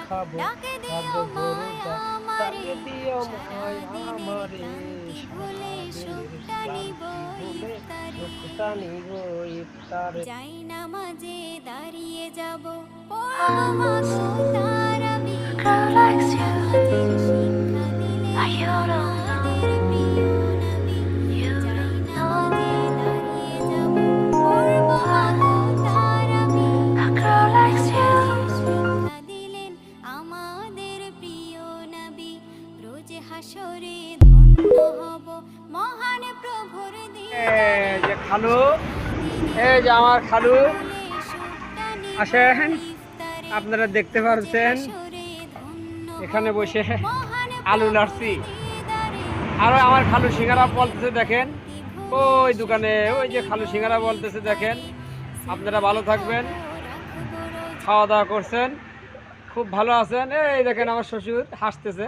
খাবো, খাবো গরুটা, তাকে দিও মায় আমারে, সারাদিনের ক্লান্তি ভুলে সুখটা নিব ইফতারে। যাই নামাজে দাঁড়িয়ে যাব, পড়ব মাগো তারাবি। আমাদের শিক্ষা দিলেন আমাদের প্রিয় নবী। যাই নামাজে দাঁড়িয়ে যাব, পড়ব মাগো তারাবি। আমাদের শিক্ষা দিলেন আমাদের প্রিয় নবী। রোজ হাসরে ধন্য হব মহান প্রভুর এই দিদারে। যে খালু, এই যে আমার খালু আসেন, আপনারা দেখতে পাচ্ছেন এখানে বসে আলু নাড়ছি। আরো আমার খালু সিঙ্গারা বলতেছে দেখেন, ওই দোকানে ওই যে খালু সিঙ্গারা বলতেছে দেখেন। আপনারা ভালো থাকবেন, খাওয়া দাওয়া করছেন, খুব ভালো আছেন। এই দেখেন আমার শ্বশুর হাসতেছে।